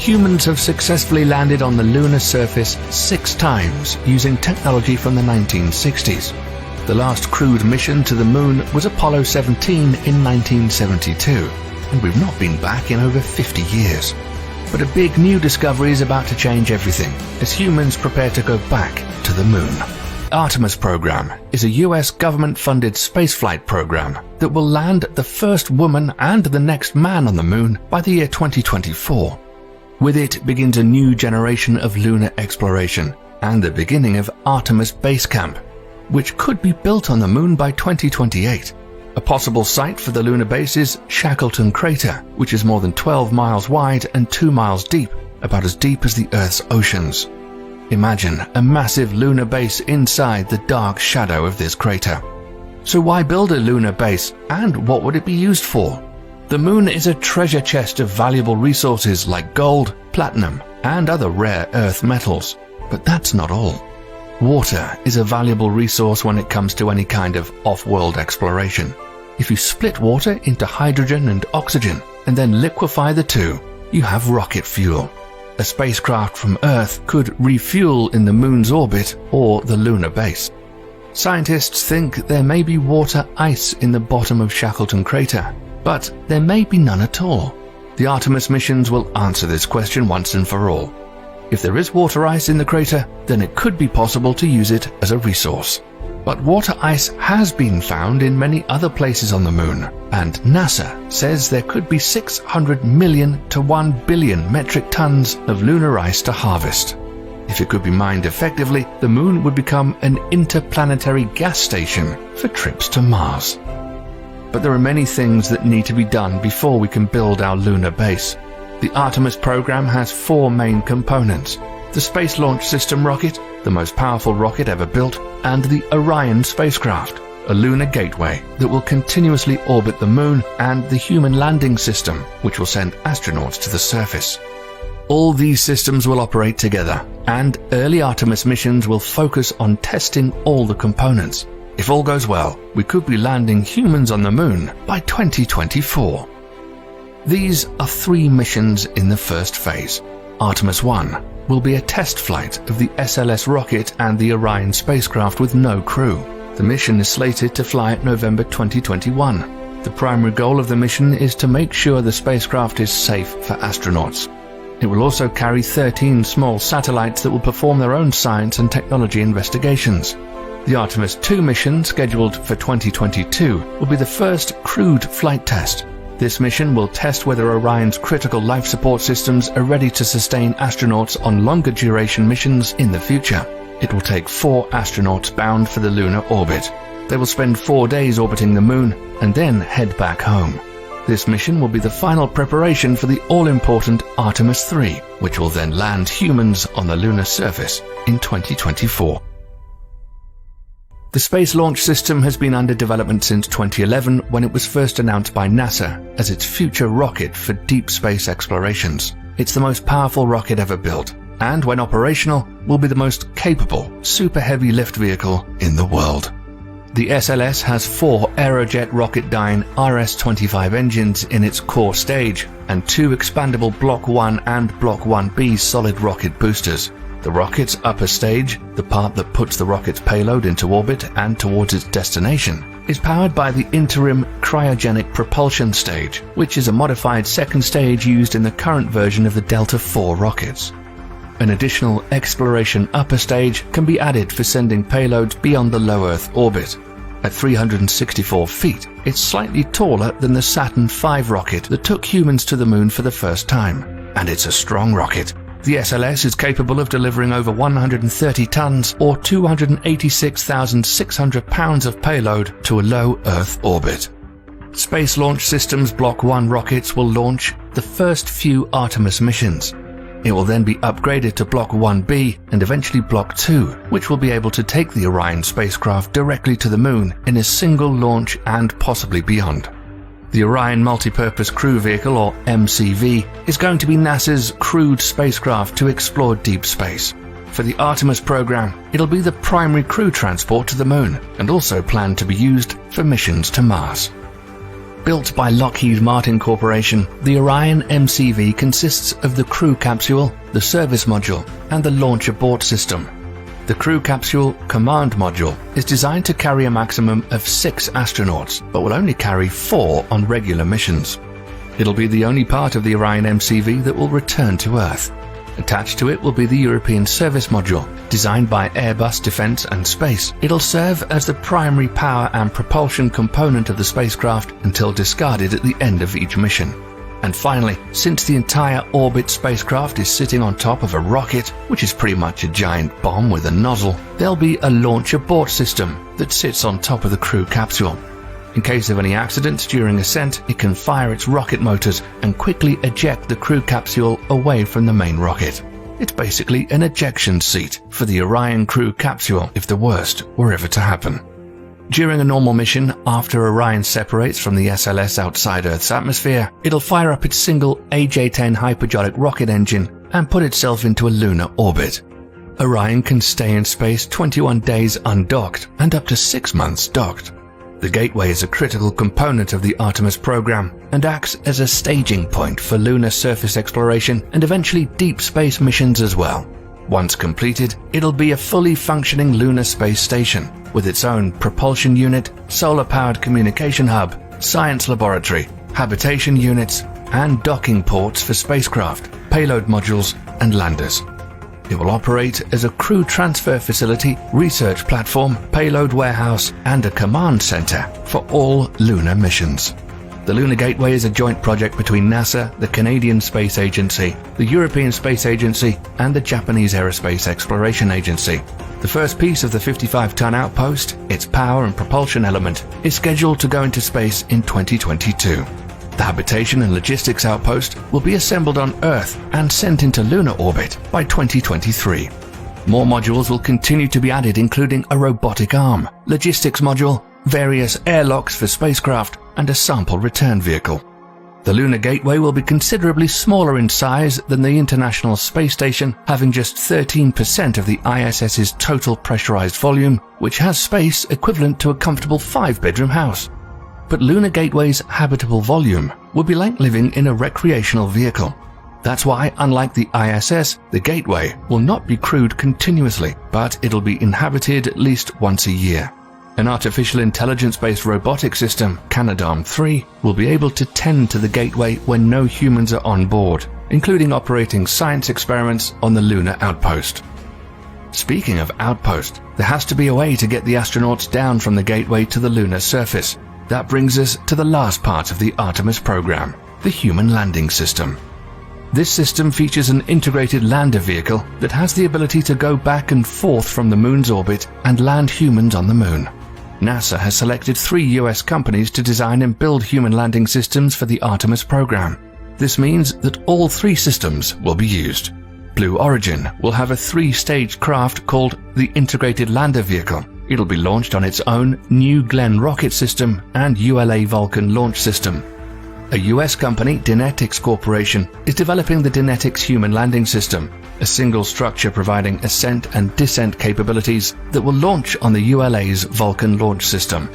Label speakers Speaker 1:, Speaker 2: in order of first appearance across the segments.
Speaker 1: humans have successfully landed on the lunar surface 6 times using technology from the 1960s. The last crewed mission to the moon was Apollo 17 in 1972, and we've not been back in over 50 years. But a big new discovery is about to change everything as humans prepare to go back to the moon. Artemis Program is a US government-funded spaceflight program that will land the first woman and the next man on the moon by the year 2024. With it begins a new generation of lunar exploration and the beginning of Artemis Base Camp, which could be built on the moon by 2028. A possible site for the lunar base is Shackleton Crater, which is more than 12 miles wide and 2 miles deep, about as deep as the Earth's oceans. Imagine a massive lunar base inside the dark shadow of this crater. So why build a lunar base, and what would it be used for? The moon is a treasure chest of valuable resources like gold, platinum, and other rare earth metals. But that's not all. Water is a valuable resource when it comes to any kind of off-world exploration. If you split water into hydrogen and oxygen, and then liquefy the two, you have rocket fuel. A spacecraft from Earth could refuel in the moon's orbit or the lunar base. Scientists think there may be water ice in the bottom of Shackleton Crater, but there may be none at all. The Artemis missions will answer this question once and for all. If there is water ice in the crater, then it could be possible to use it as a resource. But water ice has been found in many other places on the moon, and NASA says there could be 600 million to 1 billion metric tons of lunar ice to harvest. If it could be mined effectively, the moon would become an interplanetary gas station for trips to Mars. But there are many things that need to be done before we can build our lunar base. The Artemis program has 4 main components: the Space Launch System rocket, the most powerful rocket ever built, and the Orion spacecraft, a lunar gateway that will continuously orbit the moon, and the Human Landing System, which will send astronauts to the surface. All these systems will operate together, and early Artemis missions will focus on testing all the components. If all goes well, we could be landing humans on the moon by 2024. These are 3 missions in the first phase. Artemis 1 will be a test flight of the SLS rocket and the Orion spacecraft with no crew. The mission is slated to fly at November 2021. The primary goal of the mission is to make sure the spacecraft is safe for astronauts. It will also carry 13 small satellites that will perform their own science and technology investigations. The Artemis 2 mission, scheduled for 2022, will be the first crewed flight test. This mission will test whether Orion's critical life support systems are ready to sustain astronauts on longer duration missions in the future. It will take 4 astronauts bound for the lunar orbit. They will spend 4 days orbiting the moon and then head back home. This mission will be the final preparation for the all-important Artemis 3, which will then land humans on the lunar surface in 2024. The Space Launch System has been under development since 2011, when it was first announced by NASA as its future rocket for deep space explorations. It's the most powerful rocket ever built, and when operational, will be the most capable super heavy lift vehicle in the world. The SLS has 4 Aerojet Rocketdyne RS-25 engines in its core stage, and 2 expandable Block 1 and Block 1B solid rocket boosters. The rocket's upper stage, the part that puts the rocket's payload into orbit and towards its destination, is powered by the interim cryogenic propulsion stage, which is a modified second stage used in the current version of the Delta IV rockets. An additional exploration upper stage can be added for sending payloads beyond the low Earth orbit. At 364 feet, it's slightly taller than the Saturn V rocket that took humans to the moon for the first time, and it's a strong rocket. The SLS is capable of delivering over 130 tons or 286,600 pounds of payload to a low Earth orbit. Space Launch System's Block 1 rockets will launch the first few Artemis missions. It will then be upgraded to Block 1B and eventually Block 2, which will be able to take the Orion spacecraft directly to the moon in a single launch and possibly beyond. The Orion Multipurpose Crew Vehicle, or MCV, is going to be NASA's crewed spacecraft to explore deep space. For the Artemis program, it'll be the primary crew transport to the moon, and also planned to be used for missions to Mars. Built by Lockheed Martin Corporation, the Orion Mcv consists of the crew capsule, the service module, and the launch abort system. The crew capsule command module is designed to carry a maximum of 6 astronauts, but will only carry 4 on regular missions. It'll be the only part of the Orion Mcv that will return to Earth. Attached to it will be the European Service Module, designed by Airbus Defence and Space. It'll serve as the primary power and propulsion component of the spacecraft until discarded at the end of each mission. And finally, since the entire orbit spacecraft is sitting on top of a rocket, which is pretty much a giant bomb with a nozzle, there'll be a launch abort system that sits on top of the crew capsule. In case of any accidents during ascent, it can fire its rocket motors and quickly eject the crew capsule away from the main rocket. It's basically an ejection seat for the Orion crew capsule if the worst were ever to happen. During a normal mission, after Orion separates from the SLS outside Earth's atmosphere, it'll fire up its single AJ-10 hypergolic rocket engine and put itself into a lunar orbit. Orion can stay in space 21 days undocked and up to 6 months docked. The Gateway is a critical component of the Artemis program and acts as a staging point for lunar surface exploration and eventually deep space missions as well. Once completed, it'll be a fully functioning lunar space station with its own propulsion unit, solar-powered communication hub, science laboratory, habitation units, and docking ports for spacecraft, payload modules, and landers. It will operate as a crew transfer facility, research platform, payload warehouse, and a command center for all lunar missions. The Lunar Gateway is a joint project between NASA, the Canadian Space Agency, the European Space Agency, and the Japanese Aerospace Exploration Agency. The first piece of the 55-ton outpost, its power and propulsion element, is scheduled to go into space in 2022. The habitation and logistics outpost will be assembled on Earth and sent into lunar orbit by 2023. More modules will continue to be added, including a robotic arm, logistics module, various airlocks for spacecraft, and a sample return vehicle. The Lunar Gateway will be considerably smaller in size than the International Space Station, having just 13% of the ISS's total pressurized volume, which has space equivalent to a comfortable 5-bedroom house. But Lunar Gateway's habitable volume will be like living in a recreational vehicle. That's why, unlike the ISS, the Gateway will not be crewed continuously, but it'll be inhabited at least once a year. An artificial intelligence-based robotic system, Canadarm3, will be able to tend to the Gateway when no humans are on board, including operating science experiments on the lunar outpost. Speaking of outpost, there has to be a way to get the astronauts down from the Gateway to the lunar surface. That brings us to the last part of the Artemis program, the Human Landing System. This system features an integrated lander vehicle that has the ability to go back and forth from the Moon's orbit and land humans on the Moon. NASA has selected 3 US companies to design and build human landing systems for the Artemis program. This means that all 3 systems will be used. Blue Origin will have a 3-stage craft called the Integrated Lander Vehicle. It'll be launched on its own New Glenn rocket system and ULA Vulcan launch system. A US company, Dynetics Corporation, is developing the Dynetics Human Landing System, a single structure providing ascent and descent capabilities that will launch on the ULA's Vulcan launch system.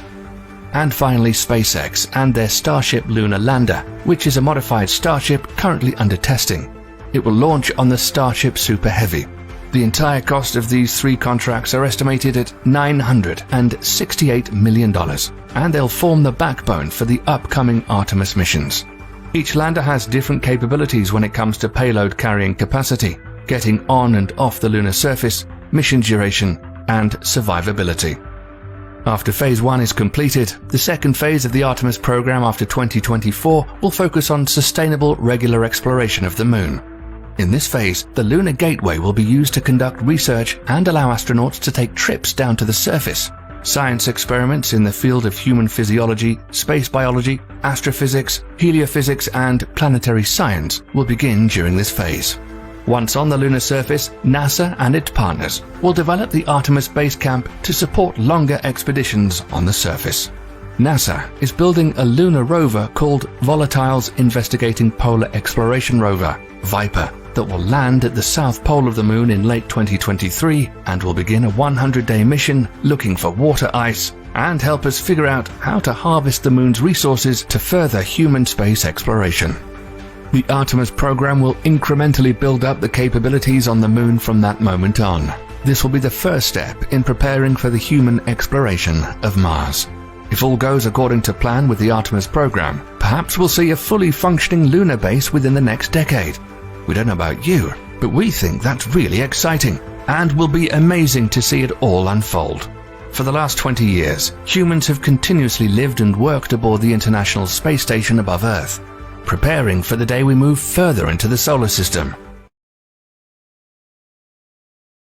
Speaker 1: And finally, SpaceX and their Starship Lunar Lander, which is a modified Starship currently under testing. It will launch on the Starship Super Heavy. The entire cost of these 3 contracts are estimated at $968 million, and they'll form the backbone for the upcoming Artemis missions. Each lander has different capabilities when it comes to payload carrying capacity, getting on and off the lunar surface, mission duration, and survivability. After Phase 1 is completed, the second phase of the Artemis program after 2024 will focus on sustainable regular exploration of the Moon. In this phase, the Lunar Gateway will be used to conduct research and allow astronauts to take trips down to the surface. Science experiments in the field of human physiology, space biology, astrophysics, heliophysics, and planetary science will begin during this phase. Once on the lunar surface, NASA and its partners will develop the Artemis Base Camp to support longer expeditions on the surface. NASA is building a lunar rover called Volatiles Investigating Polar Exploration Rover, VIPER, that will land at the south pole of the Moon in late 2023 and will begin a 100-day mission looking for water ice and help us figure out how to harvest the moon's resources to further human space exploration. The Artemis program will incrementally build up the capabilities on the moon from that moment on. This will be the first step in preparing for the human exploration of Mars. If all goes according to plan with the Artemis program, perhaps we'll see a fully functioning lunar base within the next decade. We don't know about you, but we think that's really exciting, and will be amazing to see it all unfold. For the last 20 years, humans have continuously lived and worked aboard the International Space Station above Earth, preparing for the day we move further into the solar system